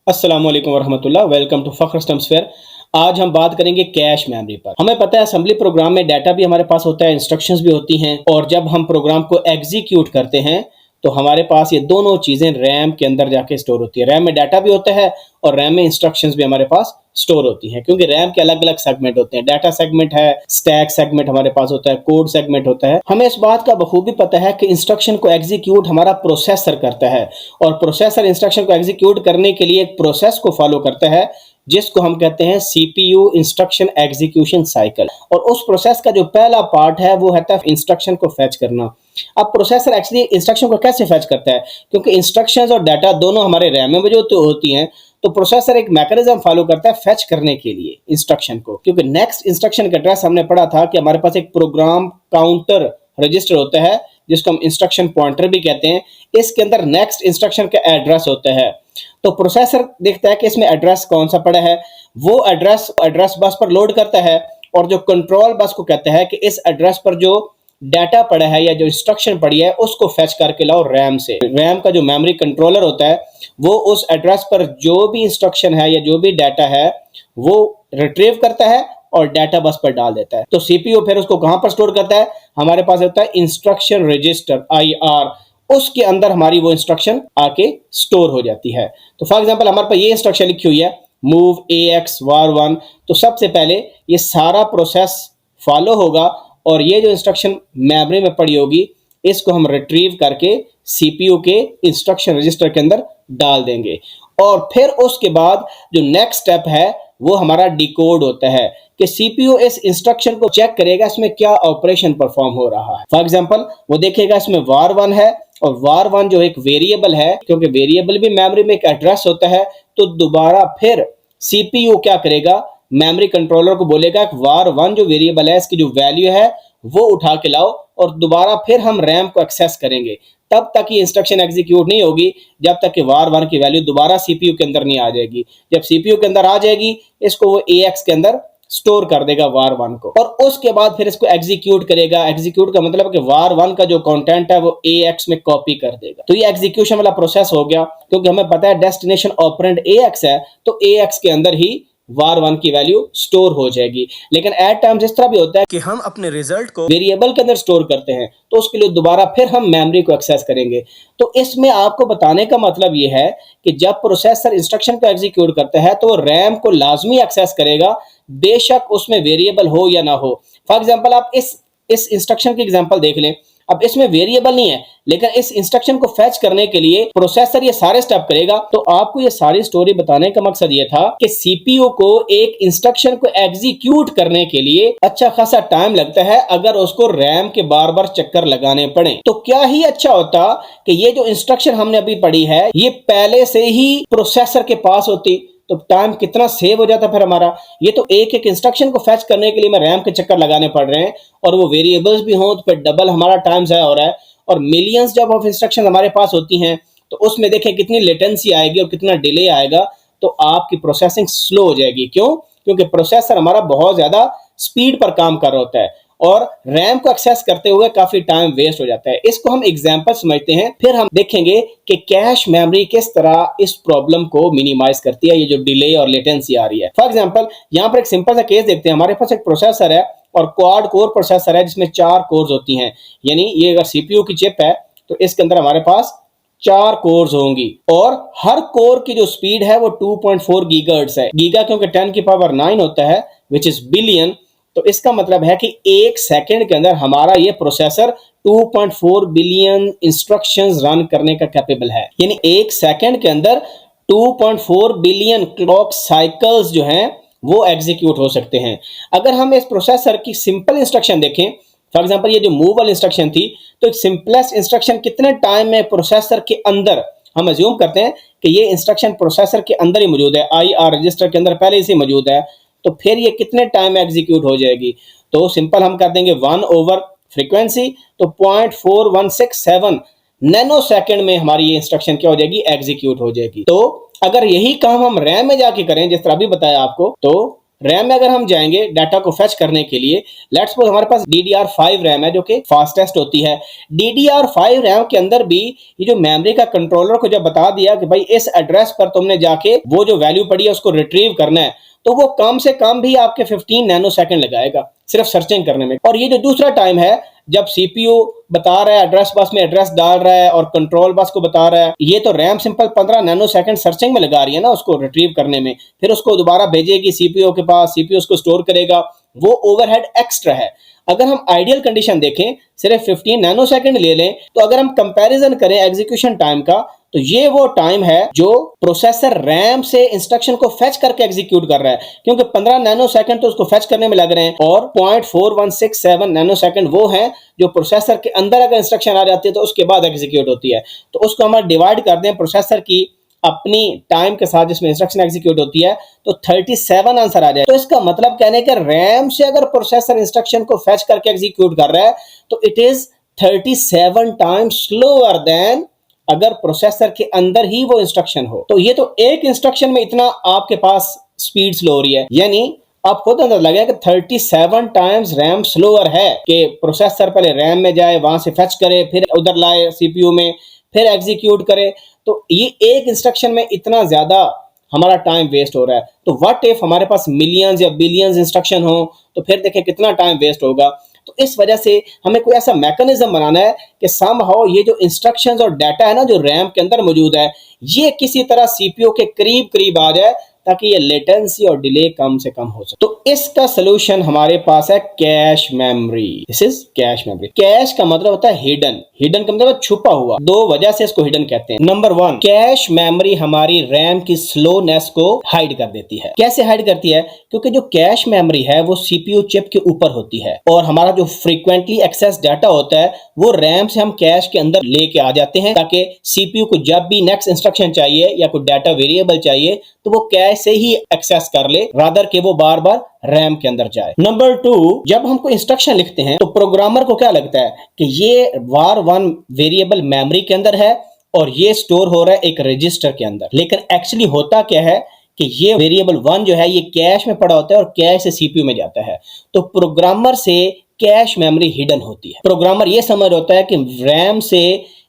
अस्सलाम वालेकुम वरहमतुल्लाह। Welcome to फ़ख्र स्टम्सफेयर। आज हम बात करेंगे कैश मेमोरी पर। हमें पता है असेंबली प्रोग्राम में डाटा भी हमारे पास होता है, इंस्ट्रक्शंस भी होती हैं, और जब हम प्रोग्राम को एग्जीक्यूट करते हैं तो हमारे पास ये दोनों चीज़ें रैम के अंदर जाके स्टोर होती है। रैम में डाटा भी होता है और रैम में इंस्ट्रक्शंस भी हमारे पास स्टोर होती हैं, क्योंकि रैम के अलग अलग सेगमेंट होते हैं। डाटा सेगमेंट है, स्टैक सेगमेंट हमारे पास होता है, कोड सेगमेंट होता है। हमें इस बात का बखूबी पता है कि इंस्ट्रक्शन को एग्जीक्यूट हमारा प्रोसेसर करता है, और प्रोसेसर इंस्ट्रक्शन को एग्जीक्यूट करने के लिए एक प्रोसेस को फॉलो करता है जिसको हम कहते हैं सीपीयू इंस्ट्रक्शन एग्जीक्यूशन साइकिल। और उस प्रोसेस का जो पहला पार्ट है वो है इंस्ट्रक्शन को फैच करना। अब प्रोसेसर एक्चुअली इंस्ट्रक्शन को कैसे फैच करता है, क्योंकि इंस्ट्रक्शंस और डाटा दोनों हमारे रैम में मौजूद होती हैं, तो प्रोसेसर एक मैकेनिज्म फॉलो करता है फैच करने के लिए इंस्ट्रक्शन को। क्योंकि नेक्स्ट इंस्ट्रक्शन का एड्रेस हमने पढ़ा था कि हमारे पास एक प्रोग्राम काउंटर रजिस्टर होता है जिसको हम इंस्ट्रक्शन पॉइंटर भी कहते हैं। इसके अंदर नेक्स्ट इंस्ट्रक्शन का एड्रेस होता है, तो प्रोसेसर देखता है कि इसमें एड्रेस कौन सा पड़ा है, वो एड्रेस बस पर लोड करता है, और जो कंट्रोल बस को कहता है कि इस एड्रेस पर जो डाटा पड़ा है या जो इंस्ट्रक्शन पड़ी है उसको फैच करके लाओ रैम से। रैम का जो मेमोरी कंट्रोलर होता है वो उस एड्रेस पर जो भी इंस्ट्रक्शन है या जो भी डाटा है वो रिट्रीव करता है और डाटा बस पर डाल देता है। तो सीपीयू फिर उसको कहां पर स्टोर करता है, हमारे पास होता है इंस्ट्रक्शन रजिस्टर IR, उसके अंदर हमारी वो इंस्ट्रक्शन आके स्टोर हो जाती है। तो फॉर एग्जांपल हमारे पास ये इंस्ट्रक्शन लिखी हुई है मूव AX var1, तो सबसे पहले ये सारा प्रोसेस फॉलो होगा और ये जो इंस्ट्रक्शन मेमोरी में पड़ी होगी इसको हम रिट्रीव करके सीपीयू के इंस्ट्रक्शन रजिस्टर के अंदर डाल देंगे। और फिर उसके बाद जो नेक्स्ट स्टेप है वो हमारा डिकोड होता है कि सीपीयू इस इंस्ट्रक्शन को चेक करेगा इसमें क्या ऑपरेशन परफॉर्म हो रहा है। फॉर एग्जांपल वो देखेगा इसमें var1 है, और var1 जो एक वेरिएबल है, क्योंकि वेरिएबल भी मेमोरी में एक एड्रेस होता है, तो दोबारा फिर सीपीयू क्या करेगा, मेमोरी कंट्रोलर को बोलेगा कि var1 जो वेरिएबल है इसकी जो वैल्यू है वो उठा के लाओ, और दोबारा फिर हम रैम को एक्सेस करेंगे। तब तक ये इंस्ट्रक्शन एग्जीक्यूट नहीं होगी जब तक कि var1 की वैल्यू दोबारा सीपीयू के अंदर नहीं आ जाएगी। जब सीपीयू के अंदर आ जाएगी इसको वो AX के अंदर स्टोर कर देगा var1 को, और उसके बाद फिर इसको एग्जीक्यूट करेगा। एग्जीक्यूट का मतलब कि var1 का जो कंटेंट है वो AX में कॉपी कर देगा। तो ये एग्जीक्यूशन वाला प्रोसेस हो गया, क्योंकि हमें पता है डेस्टिनेशन ऑपरेंड AX है, तो AX के अंदर ही var1 की वैल्यू स्टोर हो जाएगी। लेकिन एट टाइम्स इस तरह भी होता है कि हम अपने रिजल्ट को वेरिएबल के अंदर स्टोर करते हैं, तो उसके लिए दोबारा फिर हम मेमोरी को एक्सेस करेंगे। तो इसमें आपको बताने का मतलब ये है कि जब प्रोसेसर इंस्ट्रक्शन को एग्जीक्यूट करता है तो रैम को लाजमी एक्सेस करेगा, बेशक उसमें वेरिएबल हो या ना हो। फॉर एग्जाम्पल आप इस इंस्ट्रक्शन की एग्जाम्पल देख लें। अब इसमें वेरिएबल नहीं है, लेकिन इस इंस्ट्रक्शन को फैच करने के लिए प्रोसेसर ये सारे स्टेप करेगा। तो आपको ये सारी स्टोरी बताने का मकसद ये था कि सीपीयू को एक इंस्ट्रक्शन को एग्जीक्यूट करने के लिए अच्छा खासा टाइम लगता है अगर उसको रैम के बार बार चक्कर लगाने पड़े। तो क्या ही अच्छा होता कि ये जो इंस्ट्रक्शन हमने अभी पढ़ी है ये पहले से ही प्रोसेसर के पास होती, तो टाइम कितना सेव हो जाता फिर हमारा। ये तो एक एक इंस्ट्रक्शन को फैच करने के लिए मैं रैम के चक्कर लगाने पड़ रहे हैं, और वो वेरिएबल्स भी हों तो फिर डबल हमारा टाइम ज़ाया हो रहा है। और मिलियंस जब ऑफ इंस्ट्रक्शन हमारे पास होती हैं तो उसमें देखें कितनी लेटेंसी आएगी और कितना डिले आएगा, तो आपकी प्रोसेसिंग स्लो हो जाएगी। क्यों? क्योंकि प्रोसेसर हमारा बहुत ज़्यादा स्पीड पर काम कर रहा होता है और रैम को एक्सेस करते हुए काफी टाइम वेस्ट हो जाता है। इसको हम एग्जांपल समझते हैं, फिर हम देखेंगे कि कैश मेमोरी किस तरह इस प्रॉब्लम को मिनिमाइज करती है, ये जो डिले और लेटेंसी आ रही है। फॉर एग्जांपल यहाँ पर एक सिंपल सा केस देखते हैं। हमारे पास एक प्रोसेसर है और क्वाड कोर प्रोसेसर है जिसमें 4 कोर्स होती हैं, यानी ये अगर सीपीयू की चिप है तो इसके अंदर हमारे पास 4 कोर्स होंगी, और हर कोर की जो स्पीड है वो 2.4 गीगाहर्ट्ज है। गीगा क्योंकि 10 की पावर 9 होता है, विच इज बिलियन। तो इसका मतलब है कि 1 सेकंड के अंदर हमारा ये प्रोसेसर 2.4 बिलियन इंस्ट्रक्शंस रन करने का कैपेबल है। यानी 1 सेकंड के अंदर 2.4 बिलियन क्लॉक साइकिल्स जो हैं वो एग्जीक्यूट हो सकते हैं। अगर हम इस प्रोसेसर की सिंपल इंस्ट्रक्शन देखें, फॉर एग्जांपल ये जो मूव वाली इंस्ट्रक्शन थी, तो एक सिंपलेस्ट इंस्ट्रक्शन कितने टाइम में प्रोसेसर के अंदर, हम अज्यूम करते हैं कि ये इंस्ट्रक्शन प्रोसेसर के अंदर ही मौजूद है, IR रजिस्टर के अंदर पहले से मौजूद है, तो फिर ये कितने टाइम में एग्जीक्यूट हो जाएगी। तो सिंपल हम कर देंगे 1/फ्रीक्वेंसी, तो 0.4167 नैनो सेकंड में हमारी ये इंस्ट्रक्शन क्या हो जाएगी, एग्जीक्यूट हो जाएगी। तो अगर यही काम हम रैम में जाके करें जिस तरह अभी बताया आपको, तो रैम में अगर हम जाएंगे डाटा को फेच करने के लिए, लेट्स सपोज हमारे पास DDR5 रैम है जो कि फास्टेस्ट होती है। DDR5 रैम के अंदर भी ये जो मेमोरी का कंट्रोलर को जब बता दिया कि भाई इस एड्रेस पर तुमने जाके वो जो वैल्यू पड़ी है उसको रिट्रीव करना है, तो वो कम से कम भी आपके 15 नैनो सेकंड लगाएगा सिर्फ सर्चिंग करने में। और ये जो दूसरा टाइम है जब सीपीयू बता रहा है एड्रेस बस में एड्रेस डाल रहा है और कंट्रोल बस को बता रहा है, ये तो RAM simple 15 nano second searching में लगा रही है ना उसको रिट्रीव करने में, फिर उसको दोबारा भेजेगी सीपीयू के पास, सीपीयू उसको स्टोर करेगा, वो ओवरहेड एक्स्ट्रा है। अगर हम आइडियल कंडीशन देखें, सिर्फ 15 नैनो सेकंड ले लें, तो अगर हम कंपैरिजन करें एग्जीक्यूशन टाइम का, तो ये वो टाइम है जो प्रोसेसर रैम से इंस्ट्रक्शन को फेच करके एग्जीक्यूट कर रहा है, क्योंकि 15 नैनो सेकंड तो उसको फेच करने में लग रहे हैं और 0.4167 नैनो सेकंड वो हैं जो प्रोसेसर के अंदर अगर इंस्ट्रक्शन आ जाती है तो उसके बाद एग्जीक्यूट होती है। तो उसको हम डिवाइड कर दें प्रोसेसर की अपनी टाइम के साथ जिसमें इंस्ट्रक्शन एग्जीक्यूट होती है, तो 37 आंसर आ जाए। तो इसका मतलब कहने का रैम से अगर प्रोसेसर इंस्ट्रक्शन को फेच करके एग्जीक्यूट कर रहा है तो it is 37 times slower then अगर प्रोसेसर के अंदर ही वो इंस्ट्रक्शन हो। तो ये तो एक इंस्ट्रक्शन में इतना आपके पास स्पीड स्लो हो रही है, यानी आप खुद अंदर लगे कि 37 टाइम्स रैम स्लोअर है कि प्रोसेसर पहले रैम में जाए, वहां से फेच करे, फिर उधर लाए सीपीयू में, फिर एग्जीक्यूट करे। तो ये एक इंस्ट्रक्शन में इतना ज्यादा हमारा टाइम वेस्ट हो रहा है। तो व्हाट इफ हमारे पास मिलियंस या बिलियंस इंस्ट्रक्शन हो, तो फिर देखें कितना टाइम वेस्ट होगा। तो इस वजह से हमें कोई ऐसा मैकेनिज्म बनाना है कि समहाउ ये जो इंस्ट्रक्शंस और डाटा है ना जो रैम के अंदर मौजूद है, ये किसी तरह सीपीयू के करीब करीब आ जाए ताकि ये लेटेंसी और डिले कम से कम हो सके। तो इसका सोल्यूशन हमारे पास है cache memory. This is cache memory. Cash का मतलब होता है हिडन, हिडन का मतलब छुपा हुआ। दो वजह से इसको हिडन कहते हैं। नंबर 1, कैश मेमोरी हमारी रैम की स्लोनेस को हाइड कर देती है। कैसे हाइड करती है? क्योंकि जो कैश मेमोरी है वो सीपीयू चिप के ऊपर होती है और हमारा जो फ्रीक्वेंटली एक्सेस डाटा होता है वो रैम से हम कैश के अंदर लेके आ जाते हैं ताकि सीपीयू को जब भी नेक्स्ट इंस्ट्रक्शन चाहिए या कोई डाटा वेरिएबल चाहिए तो वो कैश से ही एक्सेस कर ले, रादर के वो बार बार रैम के अंदर जाए। नंबर 2, जब हम कोई इंस्ट्रक्शन लिखते हैं तो प्रोग्रामर को क्या लगता है कि ये var1 वेरिएबल मेमोरी के अंदर है और ये स्टोर हो रहा है एक रजिस्टर के अंदर। लेकिन एक्चुअली होता क्या है कि ये वेरिएबल 1 जो है ये कैश में पड़ा होता है और कैश से सीपीयू में जाता है। तो प्रोग्रामर से कैश मेमोरी हिडन होती है। प्रोग्रामर ये समझ होता है कि रैम से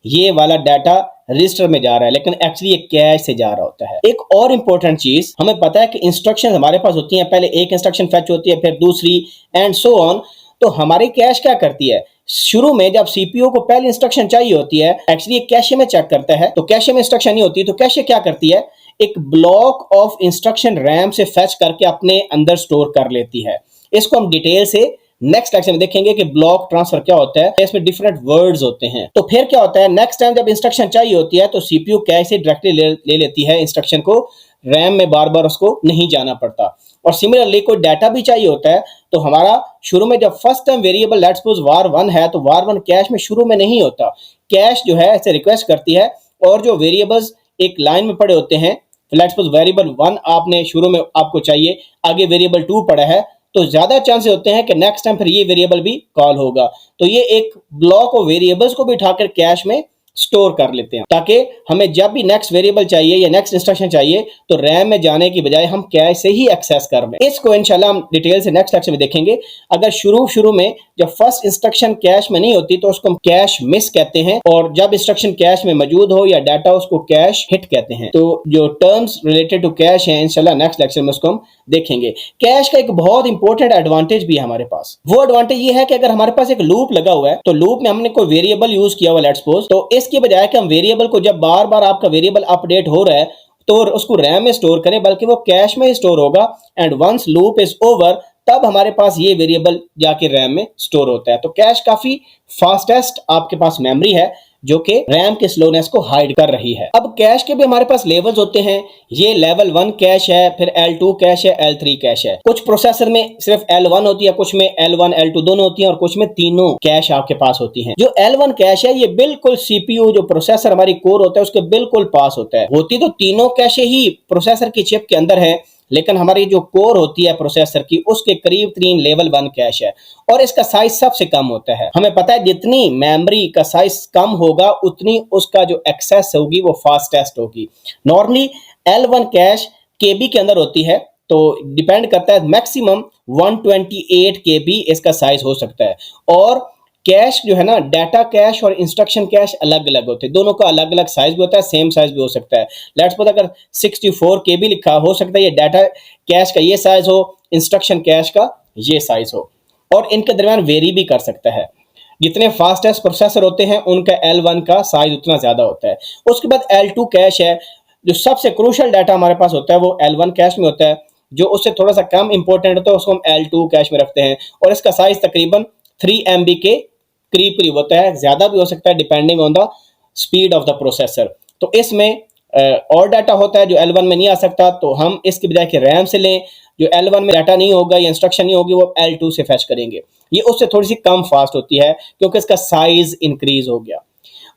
ये वाला डाटा रजिस्टर में जा रहा है, लेकिन एक्चुअली ये कैश से जा रहा होता है। एक और इंपॉर्टेंट चीज, हमें पता है कि इंस्ट्रक्शन हमारे पास होती हैं, पहले एक इंस्ट्रक्शन फेच होती है, फिर दूसरी एंड सो ऑन। तो हमारी कैश क्या करती है? शुरू में जब सीपीयू को पहली इंस्ट्रक्शन चाहिए होती है, एक्चुअली कैशे में चेक करता है, तो कैशे में इंस्ट्रक्शन नहीं होती, तो कैशे क्या करती है? एक ब्लॉक ऑफ इंस्ट्रक्शन रैम से फेच करके अपने अंदर स्टोर कर लेती है। इसको हम डिटेल से नेक्स्ट लेक्चर में देखेंगे कि ब्लॉक ट्रांसफर क्या होता है, इसमें डिफरेंट वर्ड्स होते हैं। तो फिर क्या होता है, नेक्स्ट टाइम जब इंस्ट्रक्शन चाहिए होती है तो सीपीयू कैश से डायरेक्टली ले लेती है इंस्ट्रक्शन को, रैम में बार बार उसको नहीं जाना पड़ता। और सिमिलरली कोई डाटा भी चाहिए होता है तो हमारा शुरू में जब first time variable let's suppose var1 है तो var1 कैश में शुरू में नहीं होता। कैश जो है ऐसे रिक्वेस्ट करती है और जो वेरिएबल्स एक लाइन में पड़े होते हैं, लेट्स सपोज वेरिएबल 1 आपने शुरू में आपको चाहिए, आगे वेरिएबल 2 पड़ा है, तो ज्यादा चांसेस होते हैं कि नेक्स्ट टाइम फिर ये वेरिएबल भी कॉल होगा। तो ये एक ब्लॉक ऑफ वेरिएबल्स को भी उठाकर कैश में स्टोर कर लेते हैं ताकि हमें जब भी नेक्स्ट वेरिएबल चाहिए या नेक्स्ट इंस्ट्रक्शन चाहिए तो रैम में जाने की बजाय हम कैश से ही एक्सेस कर लें। इसको इंशाल्लाह हम डिटेल से नेक्स्ट लेक्चर में देखेंगे। अगर शुरू में जब फर्स्ट इंस्ट्रक्शन कैश में नहीं होती तो उसको हम कैश मिस कहते हैं, और जब इंस्ट्रक्शन कैश में मौजूद हो या डाटा उसको कैश हिट कहते हैं। तो जो टर्म्स रिलेटेड टू कैश है इंशाल्लाह नेक्स्ट लेक्चर में उसको हम देखेंगे। कैश का एक बहुत इंपॉर्टेंट एडवांटेज भी है हमारे पास। वो एडवांटेज ये है कि अगर हमारे पास एक लूप लगा हुआ है तो लूप में हमने कोई वेरिएबल यूज किया हुआ लेट्स सपोज, तो इसकी बजाय कि हम वेरिएबल को जब बार बार आपका वेरिएबल अपडेट हो रहा है तो उसको रैम में स्टोर करें, बल्कि वो कैश में ही स्टोर होगा and once loop is over तब हमारे पास ये वेरिएबल जाके रैम में स्टोर होता है। तो कैश काफी फास्टेस्ट आपके पास मेमोरी है जो कि रैम के स्लोनेस को हाइड कर रही है। अब कैश के भी हमारे पास लेवल्स होते हैं। ये लेवल 1 कैश है, फिर L2 कैश है, L3 कैश है। कुछ प्रोसेसर में सिर्फ L1 होती है, कुछ में L1 L2 दोनों होती हैं और कुछ में तीनों कैश आपके पास होती हैं। जो L1 कैश है ये बिल्कुल सीपीयू जो प्रोसेसर हमारी कोर होता है उसके बिल्कुल पास होता है। होती तो तीनों कैशे ही प्रोसेसर की चिप के अंदर है, लेकिन हमारी जो कोर होती है प्रोसेसर की उसके करीब 3 लेवल 1 कैश है और इसका साइज सबसे कम होता है। हमें पता है जितनी मेमोरी का साइज कम होगा उतनी उसका जो एक्सेस होगी वो फास्टेस्ट होगी। नॉर्मली L1 कैश केबी के अंदर होती है तो डिपेंड करता है, मैक्सिमम 128 KB इसका साइज हो सकता है। और कैश जो है ना, डाटा कैश और इंस्ट्रक्शन कैश अलग अलग होते हैं, दोनों का अलग अलग साइज भी होता है, सेम साइज भी हो सकता है। लेट्स सपोज अगर 64 KB लिखा हो सकता है ये डाटा कैश का ये साइज हो, इंस्ट्रक्शन कैश का ये साइज हो, और इनके दरमियान वेरी भी कर सकता है। जितने फास्टेस्ट प्रोसेसर होते हैं उनका L1 का साइज उतना ज्यादा होता है। उसके बाद L2 कैश है, जो सबसे क्रूशियल डाटा हमारे पास होता है वो L1 कैश में होता है। जो उससे थोड़ा सा कम इंपॉर्टेंट होता है उसको हम L2 कैश में रखते हैं, और इसका साइज तकरीबन 3 MB के करीब करीब होता है, ज्यादा भी हो सकता है depending on the speed of the processor. तो इसमें और डाटा होता है जो L1 में नहीं आ सकता, तो हम इसके बजाय के रैम से लें, जो L1 में डाटा नहीं होगा या इंस्ट्रक्शन नहीं होगी वो L2 से फैच करेंगे। ये उससे थोड़ी सी कम फास्ट होती है क्योंकि इसका साइज इंक्रीज हो गया।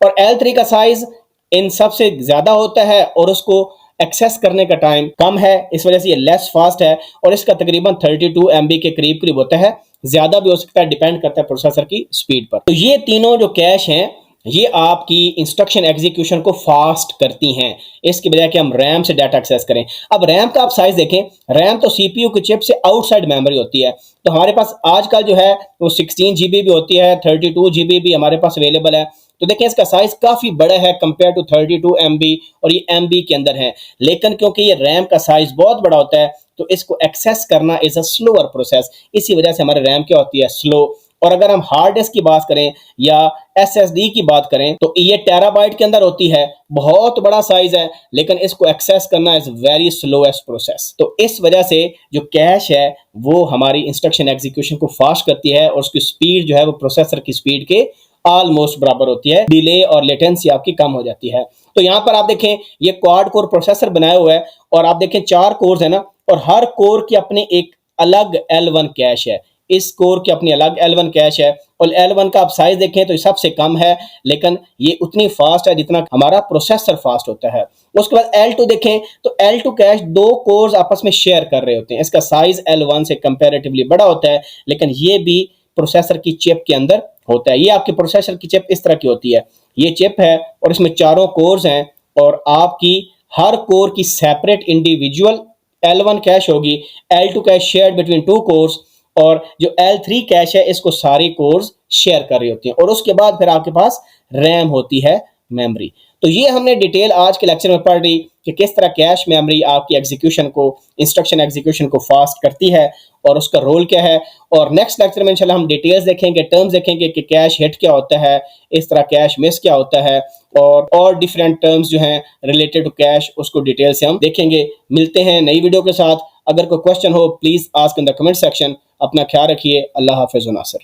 और L3 का साइज इन सबसे ज्यादा होता है और उसको एक्सेस करने का टाइम कम है, इस वजह से ये लेस फास्ट है, और इसका तकरीबन 32 MB के करीब करीब होता है, ज्यादा भी हो सकता है, डिपेंड करता है प्रोसेसर की स्पीड पर। तो ये तीनों जो कैश हैं ये आपकी इंस्ट्रक्शन एग्जीक्यूशन को फास्ट करती हैं, इसके बजाय कि हम रैम से डाटा एक्सेस करें। अब रैम का आप साइज देखें, रैम तो सीपीयू की चिप से आउटसाइड मेमोरी होती है, तो हमारे पास आजकल जो है वो 16 GB भी होती है, 32 GB भी हमारे पास अवेलेबल है। तो देखें इसका साइज काफी बड़ा है कंपेयर टू 32 MB, और ये MB के अंदर है। लेकिन क्योंकि ये रैम का साइज बहुत बड़ा होता है तो इसको एक्सेस करना इज अ स्लोअर प्रोसेस, इसी वजह से हमारे रैम क्या होती है, स्लो। और अगर हम हार्ड डिस्क की बात करें या SSD की बात करें तो ये टेराबाइट के अंदर होती है, बहुत बड़ा साइज है, लेकिन इसको एक्सेस करना इज वेरी स्लोएस्ट प्रोसेस। तो इस वजह से जो कैश है वो हमारी इंस्ट्रक्शन एग्जीक्यूशन को फास्ट करती है, और उसकी स्पीड जो है वो प्रोसेसर की स्पीड के ऑलमोस्ट बराबर होती है, डिले और लेटेंसी आपकी कम हो जाती है। तो यहाँ पर आप देखें ये क्वाड कोर प्रोसेसर बनाया हुआ है, और आप देखें 4 कोर्स है ना, और हर कोर की अपनी एक अलग L1 कैश है, इस कोर की अपनी अलग L1 कैश है, और L1 का आप साइज देखें तो सबसे कम है, लेकिन ये उतनी फास्ट है जितना हमारा प्रोसेसर फास्ट होता है। उसके बाद L2 देखें तो L2 कैश 2 कोर्स आपस में शेयर कर रहे होते हैं, इसका साइज L1 से कंपैरेटिवली बड़ा होता है, लेकिन ये भी प्रोसेसर की चिप के अंदर होता है। ये आपके प्रोसेसर की चिप इस तरह की होती है, ये चिप है और इसमें 4 कोर्स हैं, और आपकी हर कोर की सेपरेट इंडिविजुअल L1 कैश होगी, L2 cash shared between 2 course, और जो L3 कैश है इसको सारी कोर्स शेयर कर रही होती हैं, और उसके बाद फिर आपके पास रैम होती है, मेमोरी। तो ये हमने डिटेल आज के लेक्चर में पढ़ ली कि किस तरह कैश मेमोरी आपकी एग्जीक्यूशन को, इंस्ट्रक्शन एग्जीक्यूशन को फास्ट करती है और उसका रोल क्या है। और नेक्स्ट लेक्चर में इंशाल्लाह हम डिटेल्स देखेंगे, टर्म्स देखेंगे कि कैश हिट क्या होता है, इस तरह कैश मिस क्या होता है, और डिफरेंट टर्म्स जो हैं रिलेटेड टू कैश उसको डिटेल से हम देखेंगे। मिलते हैं नई वीडियो के साथ। अगर कोई क्वेश्चन हो please ask in the comment section. अपना ख्याल रखिए। अल्लाह हाफिज़। नासिर।